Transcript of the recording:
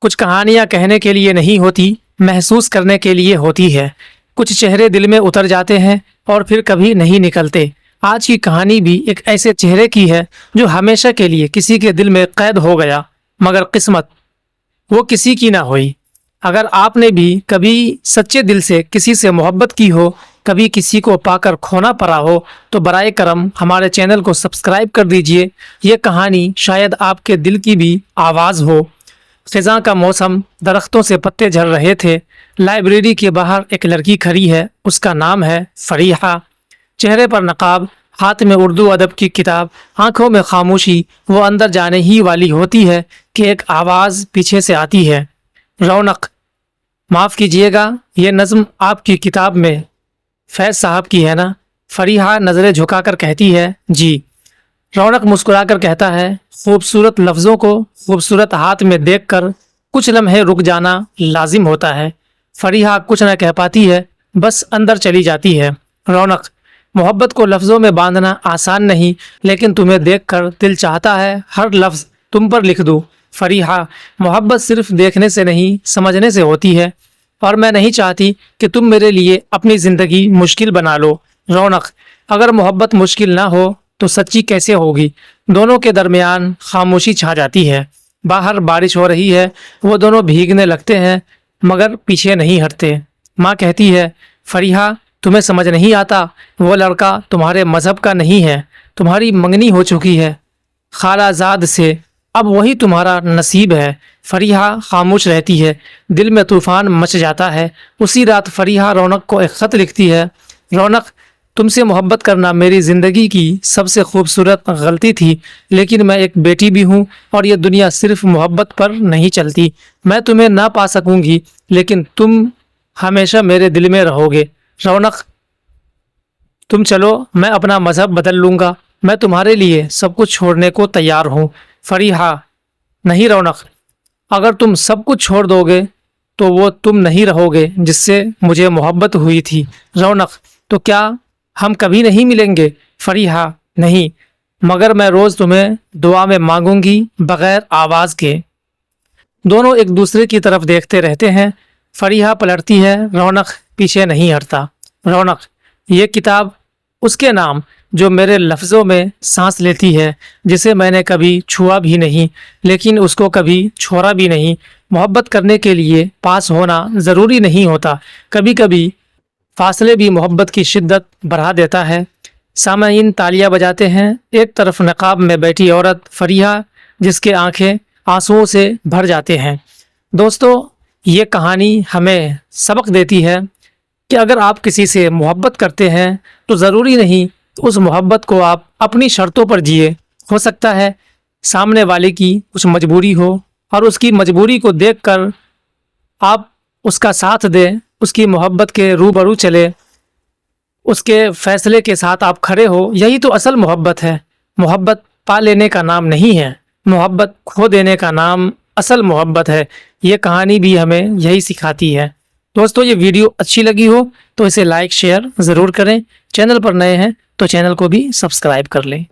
کچھ کہانیاں کہنے کے لیے نہیں ہوتی، محسوس کرنے کے لیے ہوتی ہے۔ کچھ چہرے دل میں اتر جاتے ہیں اور پھر کبھی نہیں نکلتے۔ آج کی کہانی بھی ایک ایسے چہرے کی ہے جو ہمیشہ کے لیے کسی کے دل میں قید ہو گیا، مگر قسمت وہ کسی کی نہ ہوئی۔ اگر آپ نے بھی کبھی سچے دل سے کسی سے محبت کی ہو، کبھی کسی کو پا کر کھونا پڑا ہو، تو برائے کرم ہمارے چینل کو سبسکرائب کر دیجئے۔ یہ کہانی شاید آپ کے دل کی بھی آواز ہو۔ خزاں کا موسم، درختوں سے پتے جھڑ رہے تھے۔ لائبریری کے باہر ایک لڑکی کھڑی ہے، اس کا نام ہے فریحہ۔ چہرے پر نقاب، ہاتھ میں اردو ادب کی کتاب، آنکھوں میں خاموشی۔ وہ اندر جانے ہی والی ہوتی ہے کہ ایک آواز پیچھے سے آتی ہے، رونق، معاف کیجیے گا، یہ نظم آپ کی کتاب میں فیض صاحب کی ہے نا؟ فریحہ نظریں جھکا کر کہتی ہے، جی۔ رونق مسکرا کر کہتا ہے، خوبصورت لفظوں کو خوبصورت ہاتھ میں دیکھ کر کچھ لمحے رک جانا لازم ہوتا ہے۔ فریحہ کچھ نہ کہہ پاتی ہے، بس اندر چلی جاتی ہے۔ رونق، محبت کو لفظوں میں باندھنا آسان نہیں، لیکن تمہیں دیکھ کر دل چاہتا ہے ہر لفظ تم پر لکھ دوں۔ فریحہ، محبت صرف دیکھنے سے نہیں، سمجھنے سے ہوتی ہے، اور میں نہیں چاہتی کہ تم میرے لیے اپنی زندگی مشکل بنا لو۔ رونق، اگر محبت مشکل نہ ہو تو سچی کیسے ہوگی؟ دونوں کے درمیان خاموشی چھا جاتی ہے۔ باہر بارش ہو رہی ہے، وہ دونوں بھیگنے لگتے ہیں مگر پیچھے نہیں ہٹتے۔ ماں کہتی ہے، فریحہ، تمہیں سمجھ نہیں آتا، وہ لڑکا تمہارے مذہب کا نہیں ہے، تمہاری منگنی ہو چکی ہے خالہ زاد سے، اب وہی تمہارا نصیب ہے۔ فریحہ خاموش رہتی ہے، دل میں طوفان مچ جاتا ہے۔ اسی رات فریحہ رونق کو ایک خط لکھتی ہے، رونق، تم سے محبت کرنا میری زندگی کی سب سے خوبصورت غلطی تھی، لیکن میں ایک بیٹی بھی ہوں، اور یہ دنیا صرف محبت پر نہیں چلتی۔ میں تمہیں نہ پا سکوں گی، لیکن تم ہمیشہ میرے دل میں رہو گے۔ رونق، تم چلو، میں اپنا مذہب بدل لوں گا، میں تمہارے لیے سب کچھ چھوڑنے کو تیار ہوں۔ فریحہ، نہیں رونق، اگر تم سب کچھ چھوڑ دو گے تو وہ تم نہیں رہو گے جس سے مجھے محبت ہوئی تھی۔ رونق، تو کیا ہم کبھی نہیں ملیں گے؟ فریحہ، نہیں، مگر میں روز تمہیں دعا میں مانگوں گی بغیر آواز کے۔ دونوں ایک دوسرے کی طرف دیکھتے رہتے ہیں۔ فریحہ پلٹتی ہے، رونق پیچھے نہیں ہٹتا۔ رونق، یہ کتاب اس کے نام جو میرے لفظوں میں سانس لیتی ہے، جسے میں نے کبھی چھوا بھی نہیں، لیکن اس کو کبھی چھوڑا بھی نہیں۔ محبت کرنے کے لیے پاس ہونا ضروری نہیں ہوتا، کبھی کبھی فاصلے بھی محبت کی شدت بڑھا دیتا ہے۔ سامعین تالیاں بجاتے ہیں۔ ایک طرف نقاب میں بیٹھی عورت فریحہ، جس کے آنکھیں آنسوؤں سے بھر جاتے ہیں۔ دوستو، یہ کہانی ہمیں سبق دیتی ہے کہ اگر آپ کسی سے محبت کرتے ہیں تو ضروری نہیں اس محبت کو آپ اپنی شرطوں پر جیے۔ ہو سکتا ہے سامنے والے کی کچھ مجبوری ہو، اور اس کی مجبوری کو دیکھ کر آپ اس کا ساتھ دیں، اس کی محبت کے روبرو چلے، اس کے فیصلے کے ساتھ آپ کھڑے ہو۔ یہی تو اصل محبت ہے۔ محبت پا لینے کا نام نہیں ہے، محبت کھو دینے کا نام اصل محبت ہے۔ یہ کہانی بھی ہمیں یہی سکھاتی ہے۔ دوستو، یہ ویڈیو اچھی لگی ہو تو اسے لائک شیئر ضرور کریں۔ چینل پر نئے ہیں تو چینل کو بھی سبسکرائب کر لیں۔